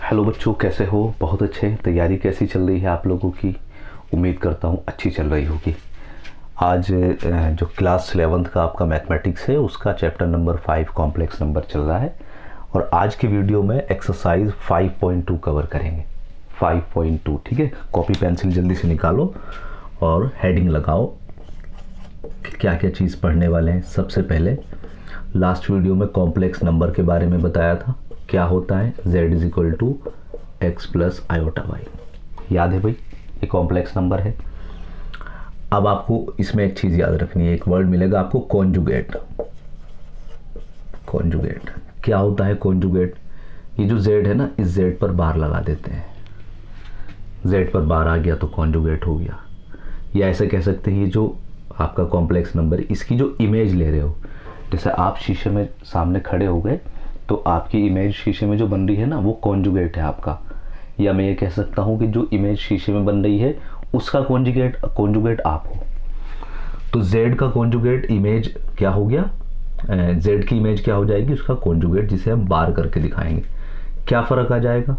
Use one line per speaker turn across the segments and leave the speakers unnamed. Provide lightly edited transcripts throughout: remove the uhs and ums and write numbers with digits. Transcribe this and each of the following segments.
Hello बच्चों, कैसे हो? बहुत अच्छे। तैयारी कैसी चल रही है आप लोगों की? उम्मीद करता हूँ अच्छी चल रही होगी। आज जो क्लास 11th का आपका मैथमेटिक्स है उसका चैप्टर नंबर 5 कॉम्प्लेक्स नंबर चल रहा है और आज की वीडियो में एक्सरसाइज 5.2 कवर करेंगे। 5.2, ठीक है। कॉपी पेंसिल जल्दी से निकालो और हेडिंग लगाओ कि क्या क्या चीज़ पढ़ने वाले हैं। सबसे पहले लास्ट वीडियो में कॉम्प्लेक्स नंबर के बारे में बताया था, क्या होता है z is equal to x plus iota y. याद है भाई, ये कॉम्प्लेक्स नंबर है। अब आपको इसमें एक चीज़ याद रखनी है, एक वर्ड मिलेगा आपको कॉन्जुगेट। कॉन्जुगेट क्या होता है? कॉन्जुगेट, ये जो z है ना, इस z पर बार लगा देते हैं। z पर बार आ गया तो कॉन्जुगेट हो गया। या ऐसे कह सकते हैं, ये जो आपका कॉम्प्लेक्स नंबर है इसकी जो इमेज ले रहे हो, जैसे आप शीशे में सामने खड़े हो गए तो आपकी इमेज शीशे में जो बन रही है ना वो कॉन्जुगेट है आपका। या मैं ये कह सकता हूँ कि जो इमेज शीशे में बन रही है उसका कॉन्जुगेट आप हो। तो z का कॉन्जुगेट इमेज क्या हो गया? z की इमेज क्या हो जाएगी? उसका कॉन्जुगेट, जिसे हम बार करके दिखाएंगे। क्या फ़र्क आ जाएगा?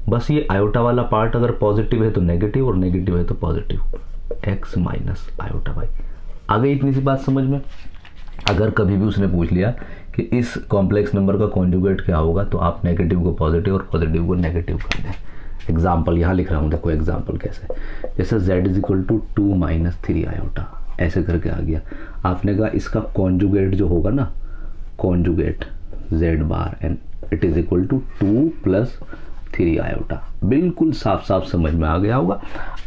बस ये आयोटा वाला पार्ट अगर पॉजिटिव है तो नेगेटिव और नेगेटिव है तो positive, x minus iota y. आ गई इतनी सी बात समझ में? अगर कभी भी उसने पूछ लिया कि इस कॉम्प्लेक्स नंबर का कॉन्जुगेट क्या होगा तो आप नेगेटिव को पॉजिटिव और पॉजिटिव को नेगेटिव कर दें। एग्जाम्पल यहाँ लिख रहा हूँ, देखो एग्जाम्पल कैसे। जैसे z is equal to 2 minus 3 iota, ऐसे करके आ गया। आपने कहा इसका कॉन्जुगेट जो होगा ना, conjugate z bar and it is equal to 2 plus 3 iota. बिल्कुल साफ साफ समझ में आ गया होगा।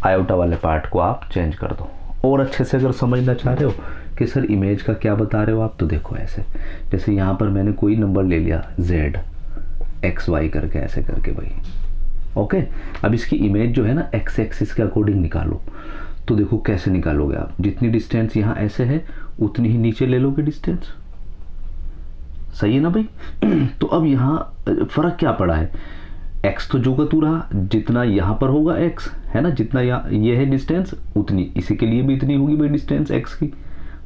आयोटा वाले पार्ट को आप चेंज कर दो। और अच्छे से अगर समझना चाह रहे हो कि सर इमेज का क्या बता रहे हो आप, तो देखो ऐसे, जैसे यहाँ पर मैंने कोई नंबर ले लिया z एक्स वाई करके, ऐसे करके भाई। ओके, अब इसकी इमेज जो है ना एक्स एक्सिस के अकॉर्डिंग निकालो। तो देखो कैसे निकालोगे आप, जितनी डिस्टेंस यहाँ ऐसे है उतनी ही नीचे ले लोगे डिस्टेंस। सही है ना भाई? तो अब यहाँ फर्क क्या पड़ा है? x तो जो का तू रहा, जितना यहाँ पर होगा x है ना, जितना यहाँ ये है डिस्टेंस उतनी इसी के लिए भी इतनी होगी भाई डिस्टेंस x की।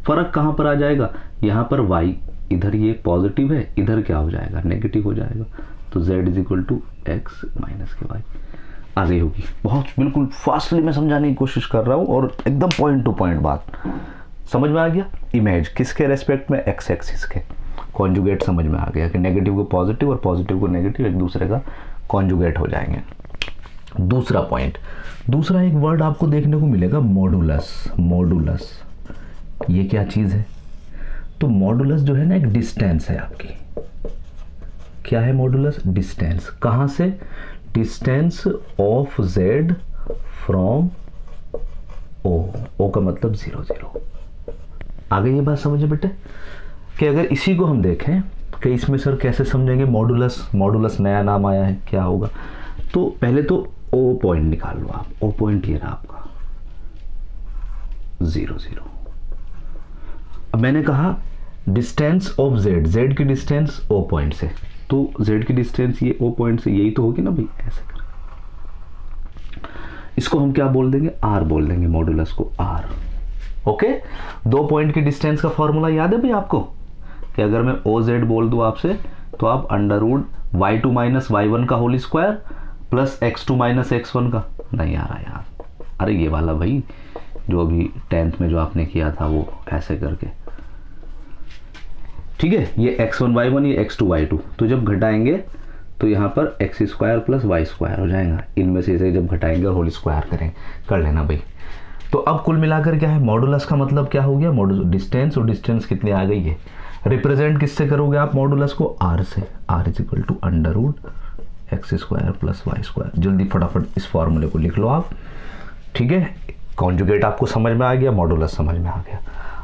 फर्क कहाँ पर आ जाएगा? यहाँ पर y, इधर ये पॉजिटिव है, इधर क्या हो जाएगा? नेगेटिव हो जाएगा। तो z is equal to x minus के वाई आ गई होगी। बहुत बिल्कुल फास्टली मैं समझाने की कोशिश कर रहा हूँ और एकदम पॉइंट टू पॉइंट बात समझ में आ गया। इमेज किसके रेस्पेक्ट में? एक्स एक्सिस के। कॉन्जुगेट समझ में आ गया कि नेगेटिव को पॉजिटिव और पॉजिटिव को नेगेटिव एक दूसरे का कॉन्जुगेट हो जाएंगे। दूसरा पॉइंट, दूसरा एक वर्ड आपको देखने को मिलेगा मॉडुलस। मॉडुलस ये क्या चीज़ है? तो मॉडुलस जो है ना एक डिस्टेंस है आपकी। क्या है मॉडुलस? डिस्टेंस। कहाँ से? Distance of z from o। o का मतलब 0 0। आ गई ये बात समझे बेटे? कि अगर इसी को हम देखें कि इसमें सर कैसे समझेंगे मॉडुलस? मॉडुलस नया नाम आया है, क्या होगा? तो पहले तो o पॉइंट निकाल लो आप। o पॉइंट ये रहा आपका 0 0। अब मैंने कहा डिस्टेंस ऑफ z, z की डिस्टेंस o पॉइंट से, तो z की डिस्टेंस ये o पॉइंट से यही तो होगी ना भाई, ऐसे कर। इसको हम क्या बोल देंगे? r बोल देंगे, मॉडुलस को r। ओके, दो पॉइंट की डिस्टेंस का फॉर्मूला याद है भाई आपको कि अगर मैं OZ बोल दूं आपसे तो आप under root y2 minus y1 का whole square plus x2 minus x1 का। नहीं आ रहा यार, अरे ये वाला भाई जो अभी 10th में जो आपने किया था वो ऐसे करके, ठीक है। ये x1 y1, ये x2 y2, तो जब घटाएंगे तो यहाँ पर x square plus y square हो जाएगा। इनमें से इसे जब घटाएंगे और होल स्क्वायर करेंगे, कर लेना भाई। तो अब कुल मिलाकर क्या है? मॉडुलस का मतलब क्या हो गया? मॉडुलस डिस्टेंस, और डिस्टेंस कितनी आ गई है? रिप्रेजेंट किससे करोगे आप मॉडुलस को? r से। r is equal to under root x square plus y square. जल्दी फटाफट इस फॉर्मूले को लिख लो आप, ठीक है। कॉन्जुगेट आपको समझ में आ गया, मॉडुलस समझ में आ गया।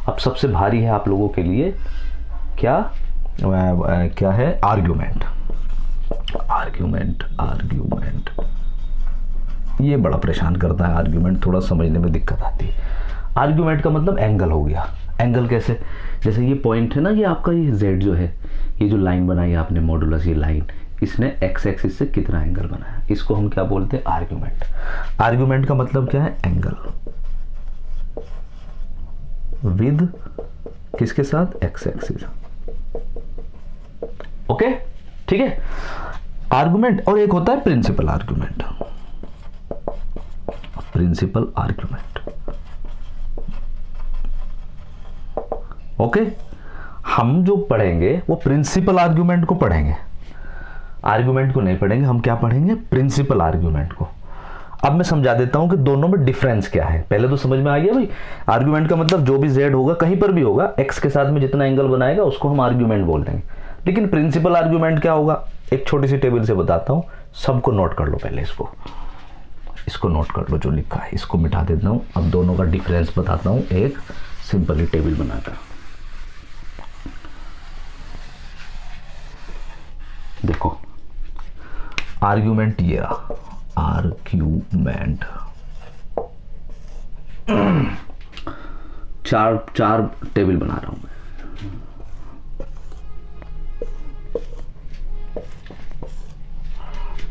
अब सबसे भारी है आप लोगों के लिए क्या है? आर्ग्यूमेंट। आर्ग्यूमेंट आर्ग्यूमेंट ये बड़ा परेशान करता है। आर्ग्यूमेंट थोड़ा समझने में दिक्कत आती है। आर्ग्यूमेंट का मतलब एंगल हो गया। एंगल कैसे? जैसे ये पॉइंट है ना, ये आपका ये z जो है, ये जो लाइन बनाई आपने मॉडुलस, ये लाइन, इसने x एक्सिस से कितना एंगल बनाया, इसको हम क्या बोलते हैं? आर्ग्यूमेंट। आर्ग्यूमेंट का मतलब क्या है? एंगल विद किसके साथ? x axis. ओके, ठीक है। आर्गुमेंट और एक होता है principal argument. Principal argument, okay. हम जो पढ़ेंगे वो प्रिंसिपल आर्गुमेंट को पढ़ेंगे, आर्गुमेंट को नहीं पढ़ेंगे। हम क्या पढ़ेंगे? प्रिंसिपल आर्गुमेंट को। अब मैं समझा देता हूं कि दोनों में डिफरेंस क्या है। पहले तो समझ में आ गया भाई, आर्गुमेंट का मतलब जो भी जेड होगा कहीं पर भी होगा, एक्स के साथ में जितना एंगल बनाएगा उसको हम आर्गुमेंट बोल देंगे। लेकिन प्रिंसिपल आर्गुमेंट क्या होगा, एक छोटी सी टेबल से बताता हूं, सबको नोट कर लो पहले। इसको नोट कर लो, जो लिखा है इसको मिटा देता हूं। अब दोनों का डिफरेंस बताता हूं एक सिंपली टेबल बनाकर। देखो आर्ग्यूमेंट, ये रहा आर्ग्यूमेंट। चार टेबल बना रहा हूं मैं।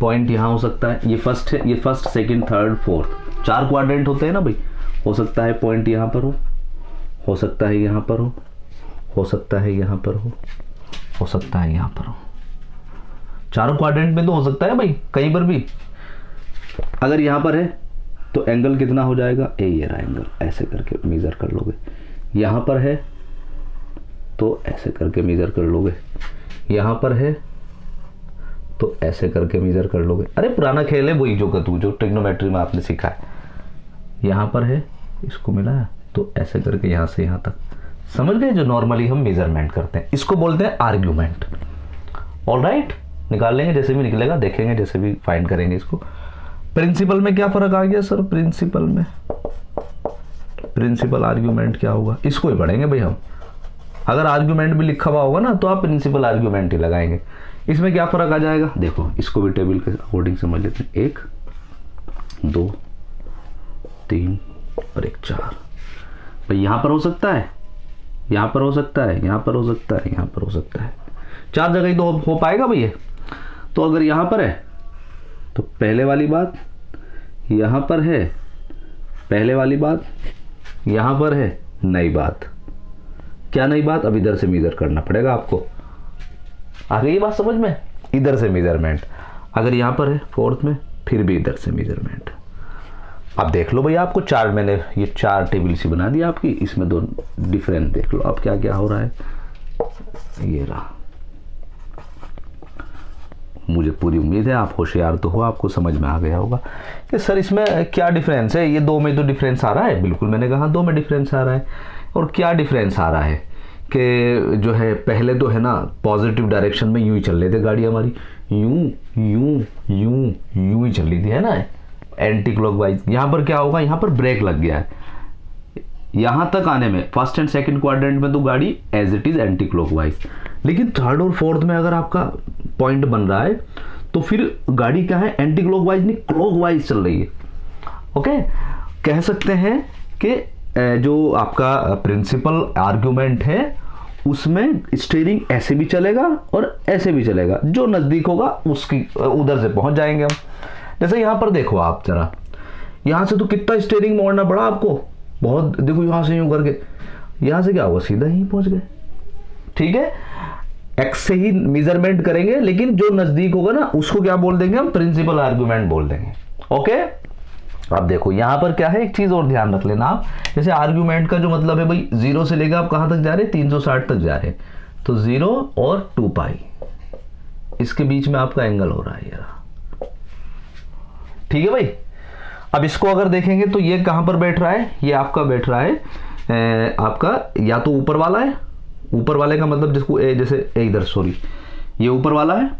पॉइंट यहां हो सकता है, ये फर्स्ट है, ये first second third fourth, 4 quadrant होते हैं ना भाई। हो सकता है पॉइंट यहां पर हो सकता है यहां पर हो सकता है यहां पर हो सकता है यहां पर हो। चारों क्वाड्रेंट में तो हो सकता है भाई, कहीं पर भी। अगर यहां पर है तो एंगल कितना हो जाएगा, ये रहा एंगल, ऐसे करके मेजर कर लोगे। यहां पर है तो ऐसे करके मेजर कर लोगे, यहां पर है तो ऐसे करके मेजर कर लोगे। अरे पुराना खेल है वही जो ट्रिग्नोमेट्री में आपने सीखा है। यहां पर है, इसको मिलाया तो ऐसे करके यहां से यहां तक, समझ गए? जो नॉर्मली हम मेजरमेंट करते हैं, इसको बोलते हैं आर्ग्यूमेंट। ऑलराइट, निकाल लेंगे जैसे भी निकलेगा, देखेंगे जैसे भी फाइंड करेंगे इसको। प्रिंसिपल में क्या फर्क आ गया सर? प्रिंसिपल आर्ग्यूमेंट क्या होगा, इसको ही पढ़ेंगे भाई हम। अगर आर्ग्यूमेंट भी लिखा हुआ होगा ना तो आप प्रिंसिपल आर्ग्यूमेंट ही लगाएंगे। इसमें क्या फर्क आ जाएगा, देखो इसको भी टेबल के अकॉर्डिंग समझ लेते हैं। 1 2 3 और 1 4 भाई। यहां पर हो सकता है, यहां पर हो सकता है, यहां पर हो सकता है, यहां पर हो सकता है, 4 जगह ही तो हो पाएगा भैया। तो अगर यहां पर है तो पहले वाली बात, यहां पर है पहले वाली बात, यहां पर है नई बात। क्या नई बात? अब इधर से मेजर करना पड़ेगा आपको। आ गई ये बात समझ में? इधर से मेजरमेंट। अगर यहां पर है फोर्थ में, फिर भी इधर से मेजरमेंट। अब देख लो भैया, आपको मैंने ये 4 टेबल सी बना दी आपकी, इसमें 2 डिफरेंट देख लो अब क्या क्या हो रहा है। ये रहा, मुझे पूरी उम्मीद है आप होशियार तो हो, आपको समझ में आ गया होगा कि सर इसमें क्या डिफरेंस है। ये 2 में तो डिफरेंस आ रहा है, बिल्कुल मैंने कहा 2 में डिफरेंस आ रहा है। और क्या डिफरेंस आ रहा है कि जो है पहले तो है ना पॉजिटिव डायरेक्शन में यूं ही चल रही थी गाड़ी हमारी, यूं यूं यूं यूं ही चल रही थी, है ना, एंटी क्लॉकवाइज। यहाँ पर क्या होगा, यहाँ पर ब्रेक लग गया है। यहाँ तक आने में फर्स्ट एंड सेकंड क्वाड्रेंट में तो गाड़ी as it is anti clockwise, लेकिन थर्ड और फोर्थ में अगर आपका पॉइंट बन रहा है तो फिर गाड़ी क्या है, एंटी क्लॉकवाइज नहीं क्लॉकवाइज चल रही है। ओके, कह सकते हैं कि जो आपका प्रिंसिपल आर्ग्यूमेंट है उसमें स्टीयरिंग ऐसे भी चलेगा और ऐसे भी चलेगा, जो नजदीक होगा उसकी उधर से पहुंच जाएंगे हम। जैसे यहां पर देखो आप जरा, यहां से तो कितना स्टीयरिंग मोड़ना पड़ा आपको, बहुत। देखो यहां से यूं करके, यहां से क्या होगा, सीधा ही पहुंच गए। ठीक है, एक्स से ही मेजरमेंट करेंगे, लेकिन जो नजदीक होगा ना उसको क्या बोल देंगे हम, प्रिंसिपल आर्ग्यूमेंट बोल देंगे। ओके, अब देखो यहां पर क्या है, एक चीज और ध्यान रख लेना आप। जैसे आर्ग्यूमेंट का जो मतलब है भाई, 0 से लेकर आप कहां तक जा रहे हैं, 360 तक जा रहे हैं, तो 0 और 2 पाई इसके बीच में आपका एंगल हो रहा है यार। ठीक है भाई, अब इसको अगर देखेंगे तो ये कहां पर बैठ रहा है, ये आपका बैठ रहा है आपका या तो ऊपर वाला है, ऊपर वाले का मतलब जिसको जैसे इधर, सॉरी ये ऊपर वाला है,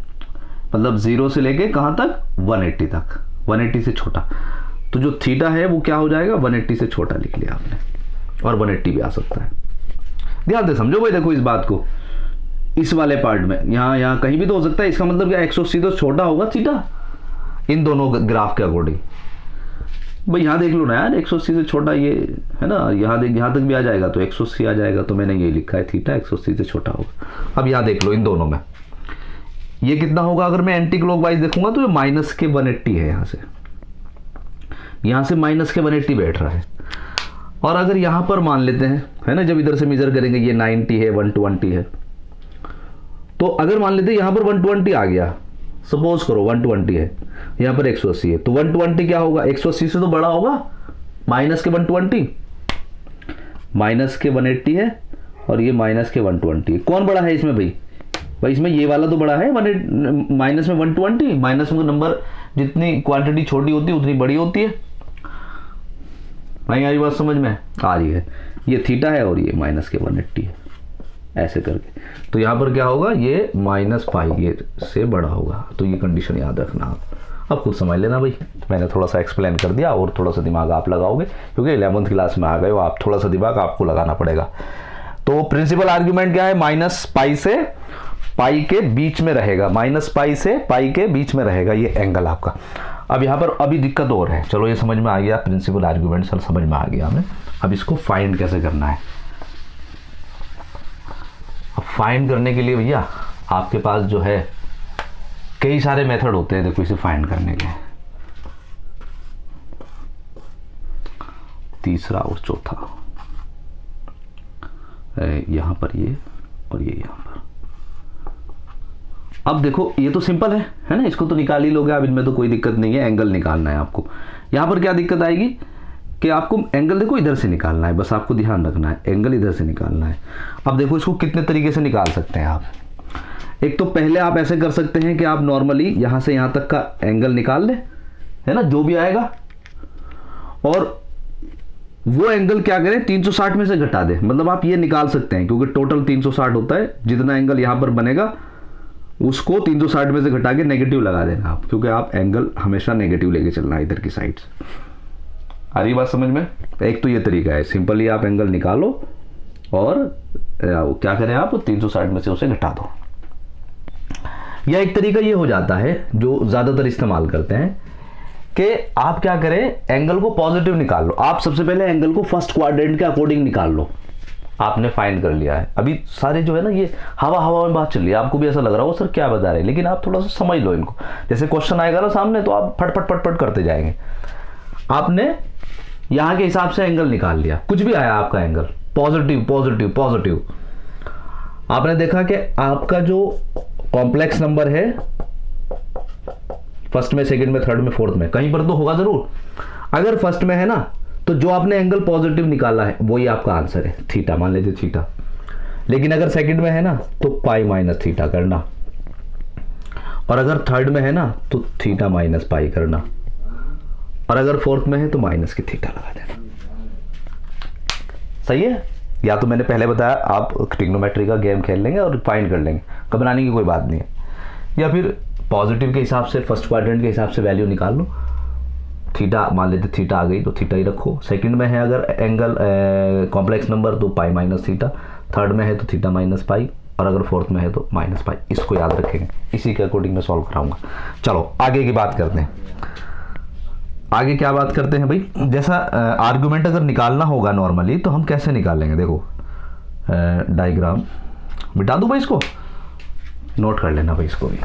मतलब 0 से लेके कहां तक, 180 तक, 180 से छोटा। तो जो थीटा है वो क्या हो जाएगा, 180 से छोटा लिख लिया आपने, और 180 भी आ सकता है। ध्यान से समझो भाई, देखो इस बात को, इस वाले पार्ट में यहाँ कहीं भी तो हो सकता है। इसका मतलब क्या, 180 तो छोटा होगा थीटा इन दोनों ग्राफ के अकॉर्डिंग। भाई यहाँ देख लो ना यार, 180 से छोटा ये है ना, यहाँ देख, यहाँ तक भी आ जाएगा तो 180 आ जाएगा, तो मैंने ये लिखा है थीटा 180 से छोटा होगा। अब यहाँ देख लो इन दोनों में ये कितना होगा, अगर मैं एंटी क्लॉकवाइज देखूंगा तो ये माइनस के 180 है, यहाँ से माइनस के 180 बैठ रहा है। और अगर यहाँ पर मान लेते हैं, है ना, जब इधर से मेजर करेंगे ये 90 है, 120 है, तो अगर मान लेते हैं यहाँ पर 120 आ गया, सपोज करो 120 है, यहाँ पर 180 है, तो 120 क्या होगा, 180 से तो बड़ा होगा, माइनस के 120, माइनस के 180 है और ये माइनस के 120 है। कौन बड़ा है इसमें भाई? भाई इसमें ये वाला तो बड़ा है, माइनस में 120, माइनस में नंबर जितनी क्वांटिटी छोटी होती है उतनी बड़ी होती है। नहीं आ रही बात समझ में? आ रही है। ये थीटा है और ये माइनस के 180 है, ऐसे करके। तो यहाँ पर क्या होगा, ये माइनस पाई ये से बड़ा होगा। तो ये कंडीशन याद रखना आप, अब खुद समझ लेना भाई, मैंने थोड़ा सा एक्सप्लेन कर दिया और थोड़ा सा दिमाग आप लगाओगे, क्योंकि 11th क्लास में आ गए हो आप, थोड़ा सा दिमाग आपको लगाना पड़ेगा। तो प्रिंसिपल आर्ग्यूमेंट क्या है, माइनस पाई से पाई के बीच में रहेगा, माइनस पाई से पाई के बीच में रहेगा ये एंगल आपका। अब यहाँ पर अभी दिक्कत और है, चलो ये समझ में आ गया, प्रिंसिपल आर्ग्यूमेंट सर समझ में आ गया हमें। अब इसको फाइंड कैसे करना है। अब फाइंड करने के लिए भैया आपके पास जो है कई सारे मेथड होते हैं, देखो इसे फाइंड करने के, तीसरा और चौथा, यहां पर ये और ये यहां पर। अब देखो ये तो सिंपल है ना, इसको तो निकाल ही लोगे आप, इनमें तो कोई दिक्कत नहीं है। एंगल निकालना है आपको, यहां पर क्या दिक्कत आएगी कि आपको एंगल देखो इधर से निकालना है, बस आपको ध्यान रखना है, एंगल इधर से निकालना है। अब देखो इसको कितने तरीके से निकाल सकते हैं आप। एक तो पहले आप ऐसे कर सकते हैं कि आप नॉर्मली यहां से यहां तक का एंगल निकाल ले, है ना, जो भी आएगा, और वो एंगल क्या करें 360 में से घटा दे। मतलब आप ये निकाल सकते हैं, क्योंकि टोटल 360 होता है, जितना एंगल यहां पर बनेगा उसको 360 में से घटा के नेगेटिव लगा देना आप, क्योंकि आप एंगल हमेशा नेगेटिव लेके चलना है इधर की साइड से। आ रही बात समझ में? एक तो ये तरीका है, सिंपली आप एंगल निकालो और क्या करें आप 360 में से उसे घटा दो। या एक तरीका ये हो जाता है जो ज्यादातर इस्तेमाल करते हैं कि आप क्या करें, एंगल को पॉजिटिव निकाल लो। आप सबसे पहले एंगल को फर्स्ट क्वाड्रेंट के अकॉर्डिंग निकाल लो। आपने फाइंड कर लिया है, अभी सारे जो है ना ये हवा हवा में बात चल रही है, आपको भी ऐसा लग रहा हो सर क्या बता रहे हैं, लेकिन आप थोड़ा सा समझ लो इनको। जैसे क्वेश्चन आएगा ना सामने तो आप फटफट फटफट करते जाएंगे। आपने यहां के हिसाब से एंगल निकाल लिया, कुछ भी आया आपका एंगल, पॉजिटिव पॉजिटिव पॉजिटिव। आपने देखा कि आपका जो कॉम्प्लेक्स नंबर है फर्स्ट में, सेकंड में, थर्ड में, फोर्थ में, कहीं पर तो होगा जरूर। अगर फर्स्ट में है ना तो जो आपने एंगल पॉजिटिव निकाला है वही आपका आंसर है, थीटा मान लीजिए थीटा। लेकिन अगर सेकंड में है ना तो पाई माइनस थीटा करना, और अगर थर्ड में है ना तो थीटा माइनस पाई करना, और अगर फोर्थ में है तो माइनस की थीटा लगा देना। सही है? या तो मैंने पहले बताया आप ट्रिग्नोमेट्री का गेम खेल लेंगे और फाइंड कर लेंगे, घबराने की कोई बात नहीं है। या फिर पॉजिटिव के हिसाब से फर्स्ट क्वाड्रेंट के हिसाब से वैल्यू निकाल लो, थीटा मान लेते, थीटा आ गई तो थीटा ही रखो। सेकंड में है अगर एंगल कॉम्प्लेक्स नंबर तो पाई माइनस थीटा, थर्ड में है तो थीटा माइनस पाई, और अगर फोर्थ में है तो माइनस पाई। इसको याद रखेंगे, इसी के अकॉर्डिंग मैं सॉल्व कराऊंगा। चलो आगे की बात करते हैं। आगे क्या बात करते हैं भाई, जैसा आर्गुमेंट अगर निकालना होगा नॉर्मली तो हम कैसे निकालेंगे, देखो डायग्राम मिटा दूं भाई, इसको नोट कर लेना भाई, इसको भी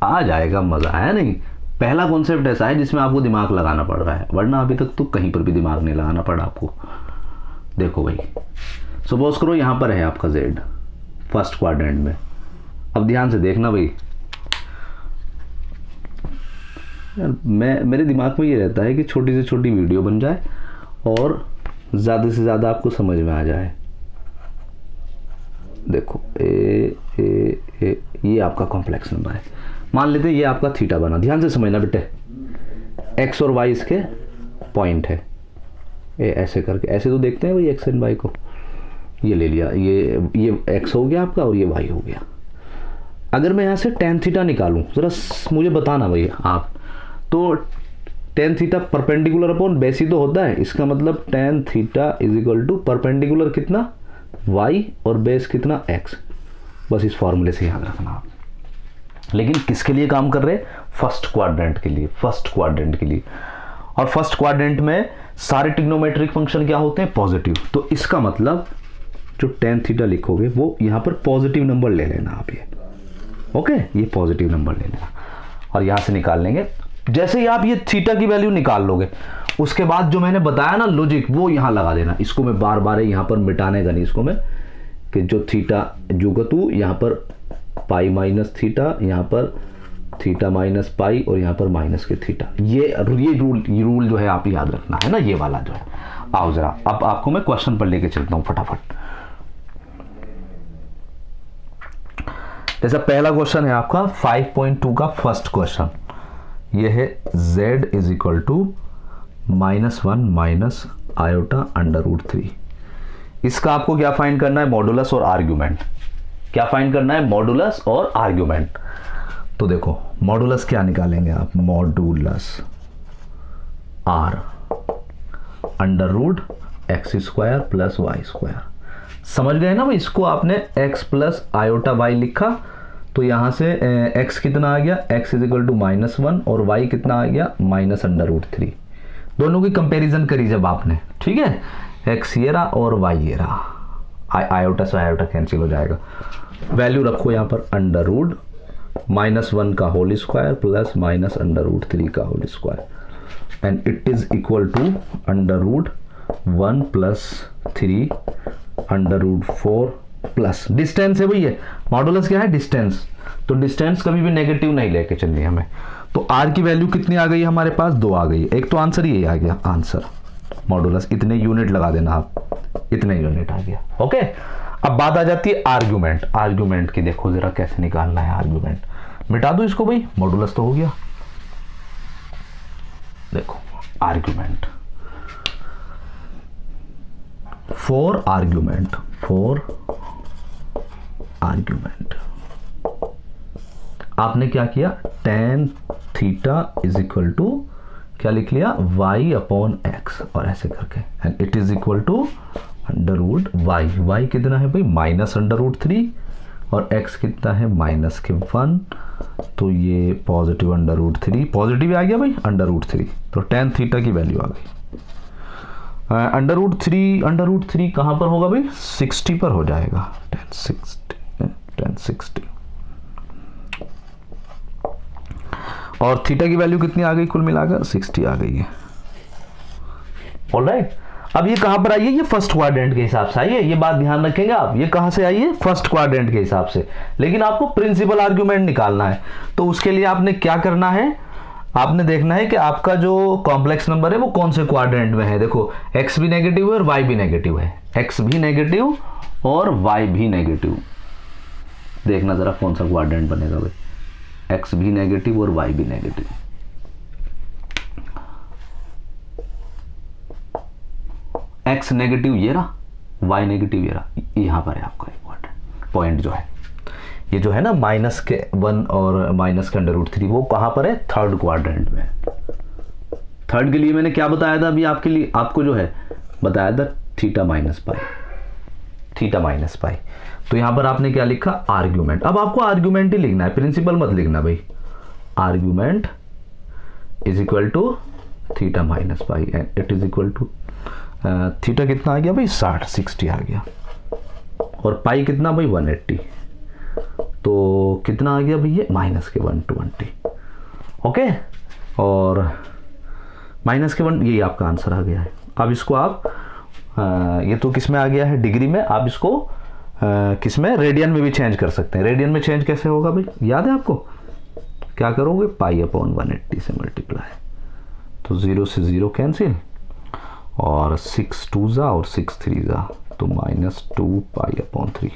आ जाएगा मजा, है नहीं। पहला कॉन्सेप्ट ऐसा है जिसमें आपको दिमाग लगाना पड़ रहा है, वरना अभी तक तो कहीं पर भी दिमाग नहीं लगाना पड़ा आपको। देखो भाई सपोज करो यहां पर है आपका z फर्स्ट क्वाड्रेंट में। अब ध्यान से देखना भाई, मेरे दिमाग में ये रहता है कि छोटी से छोटी वीडियो बन जाए और ज़्यादा से ज़्यादा आपको समझ में आ जाए। देखो ये आपका कॉम्प्लेक्स नंबर है, मान लेते हैं ये आपका थीटा बना। ध्यान से समझना बेटे, एक्स और वाई इसके पॉइंट है, ऐसे करके, ऐसे तो देखते हैं भाई एक्स एंड वाई को। ये ले लिया, ये एक्स हो गया आपका और ये वाई हो गया। अगर मैं यहाँ से टेन थीटा निकालूं, जरा मुझे बताना भाई आप, तो tan theta perpendicular upon base ही तो होता है। इसका मतलब tan theta is equal to perpendicular कितना y और बेस कितना x। बस इस फॉर्मूले से याद रखना आप। लेकिन किसके लिए काम कर रहे हैं? फर्स्ट क्वाड्रेंट के लिए, फर्स्ट क्वाड्रेंट के लिए। और फर्स्ट क्वाड्रेंट में सारे ट्रिग्नोमेट्रिक फंक्शन क्या होते हैं? पॉजिटिव। तो इसका मतलब जो टेन थीटा लिखोगे वो यहाँ पर पॉजिटिव नंबर ले लेना आप, ये ओके, ये पॉजिटिव नंबर ले लेना और यहाँ से निकाल लेंगे। जैसे ही आप ये थीटा की वैल्यू निकाल लोगे, उसके बाद जो मैंने बताया ना लॉजिक, वो यहाँ लगा देना। इसको मैं बार बार यहाँ पर मिटाने का नहीं, इसको मैं कि जो थीटा जुगतु यहाँ पर पाई माइनस थीटा, यहाँ पर थीटा माइनस पाई और यहाँ पर माइनस के थीटा, ये रूल जो है आप याद रखना है ना, ये वाला जो है। आओ जरा अब आपको मैं क्वेश्चन पर लेके चलता हूँ फटाफट। जैसा पहला क्वेश्चन है आपका 5.2 का फर्स्ट क्वेश्चन, ये है z is equal to -1 minus iota under root 3। इसका आपको क्या फाइंड करना है, मॉडुलस और आर्ग्यूमेंट। क्या फाइंड करना है, मॉडुलस और आर्ग्यूमेंट। तो देखो मॉडुलस क्या निकालेंगे आप, modulus r under root x square plus y square. समझ गए ना भाई, इसको आपने x प्लस आयोटा y लिखा तो यहां से x कितना आ गया, x इज इक्वल टू -1 और y कितना आ गया माइनस अंडर रूट 3। दोनों की कंपैरिजन करी जब आपने, ठीक है, x ये रहा और y ये रहा, आयोटा से आयोटा कैंसिल हो जाएगा। वैल्यू रखो यहाँ पर अंडर रूट -1 का whole square plus minus under root 3 का whole square and it is equal to under root 1 plus 3 under root 4 plus distance है भाई, ये मॉडुलस क्या है, डिस्टेंस। तो डिस्टेंस कभी भी नेगेटिव नहीं लेके चलनी हमें। तो r की वैल्यू कितनी आ गई हमारे पास, 2 आ गई। एक तो आंसर ये आ गया, आंसर मॉडुलस इतने यूनिट लगा देना आप, इतने यूनिट आ गया। ओके, अब बात आ जाती है आर्ग्यूमेंट। आर्ग्यूमेंट की देखो जरा कैसे निकालना है आर्ग्यूमेंट। मिटा दो इसको भाई, मॉडुलस तो हो गया। देखो आर्ग्यूमेंट, फॉर आर्ग्यूमेंट आपने क्या किया, tan theta is equal to क्या लिख लिया, y अपॉन x और ऐसे करके and it is equal to under root y कितना है भाई, माइनस अंडर रूट 3 और x कितना है माइनस के 1, तो ये पॉजिटिव अंडर रूट 3, पॉजिटिव आ गया भाई अंडर रूट 3, तो tan थीटा की वैल्यू आ गई। अंडर रूट 3 कहां पर होगा भाई, 60 पर हो जाएगा, tan 60 और थीटा की वैल्यू कितनी आ गई, कुल मिलाकर 60 आ गई है। ऑलराइट, अब ये कहां पर आई है, ये फर्स्ट क्वाड्रेंट के हिसाब से आई है, ये बात ध्यान रखेंगे आप, ये कहां से आई है, फर्स्ट क्वाड्रेंट के हिसाब से। लेकिन आपको प्रिंसिपल आर्ग्यूमेंट निकालना है, तो उसके लिए आपने क्या करना है, आपने देखना है कि आपका जो कॉम्प्लेक्स नंबर है वो कौन से क्वाड्रेंट में है। देखो x भी नेगेटिव है और y भी नेगेटिव है, x भी नेगेटिव और y भी नेगेटिव। देखना जरा कौन सा क्वाड्रेंट बनेगा भाई, x भी नेगेटिव और y भी नेगेटिव। x नेगेटिव ये रहा, y नेगेटिव ये रहा, यहां पर है आपका पॉइंट जो है, ये जो है ना माइनस के 1 और माइनस के अंडर रूट 3, वो कहां पर है, थर्ड क्वाड्रेंट में। थर्ड के लिए मैंने क्या बताया था अभी आपके लिए, आपको जो है बताया था थीटा माइनस पाई। तो यहां पर आपने क्या लिखा, आर्ग्यूमेंट। अब आपको आर्ग्यूमेंट ही लिखना है, प्रिंसिपल मत लिखना भाई। Argument is equal to theta minus pi and it is equal to theta कितना आ गया भाई, 60 आ गया और पाई कितना भाई 180, तो कितना आ गया भैया माइनस के 120। ओके, और माइनस के 1, यही आपका आंसर आ गया है। अब इसको आप ये तो किस में आ गया है, डिग्री में, आप इसको किस में, रेडियन में भी चेंज कर सकते हैं। रेडियन में चेंज कैसे होगा भाई, याद है आपको, क्या करोगे, पाई अपॉन 180 से मल्टीप्लाई, तो 0 से 0 कैंसिल और 6 2 जा और 6 3 जा, तो -2 पाई अपॉन 3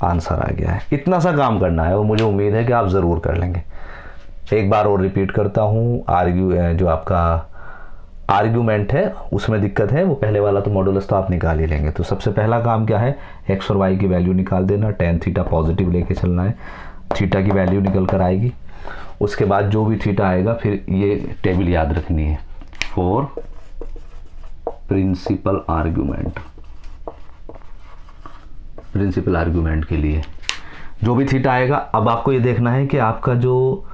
आंसर आ गया है। इतना सा काम करना है और मुझे उम्मीद है कि आप ज़रूर कर लेंगे। एक बार और रिपीट करता हूँ, जो आपका आर्ग्यूमेंट है उसमें दिक्कत है, वो पहले वाला तो मॉडुलस तो आप निकाल ही लेंगे। तो सबसे पहला काम क्या है, x और y की वैल्यू निकाल देना, tan थीटा पॉजिटिव लेके चलना है, थीटा की वैल्यू निकल कर आएगी। उसके बाद जो भी थीटा आएगा फिर ये टेबल याद रखनी है, फॉर प्रिंसिपल आर्ग्यूमेंट के लिए जो भी थीटा आएगा। अब आपको ये देखना है कि आपका जो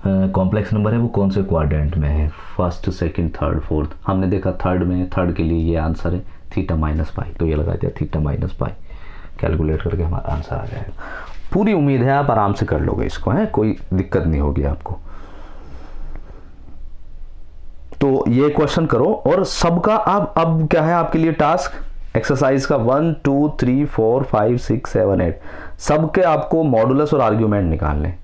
कॉम्प्लेक्स नंबर है वो कौन से क्वाड्रेंट में है, फर्स्ट, सेकंड, थर्ड, फोर्थ। हमने देखा थर्ड में, थर्ड के लिए ये आंसर है थीटा माइनस पाई, तो ये लगा दिया थीटा माइनस पाई, कैलकुलेट करके हमारा आंसर आ जाएगा। पूरी उम्मीद है आप आराम से कर लोगे इसको, है कोई दिक्कत नहीं होगी आपको। तो ये क्वेश्चन करो और सबका अब क्या है आपके लिए टास्क, एक्सरसाइज का 1 2 3 4 5 6 7 8 सबके आपको मॉडुलस और आर्ग्यूमेंट निकालने।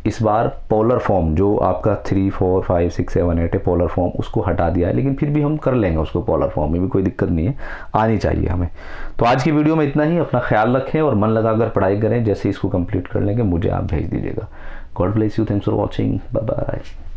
इस बार पोलर फॉर्म जो आपका 3 4 5 6 7 8 है पोलर फॉर्म, उसको हटा दिया है, लेकिन फिर भी हम कर लेंगे उसको पोलर फॉर्म में भी, कोई दिक्कत नहीं है, आनी चाहिए हमें। तो आज की वीडियो में इतना ही। अपना ख्याल रखें और मन लगाकर पढ़ाई करें। जैसे इसको कंप्लीट कर लेंगे मुझे आप भेज दीजिएगा। God bless you, thanks for watching, bye bye.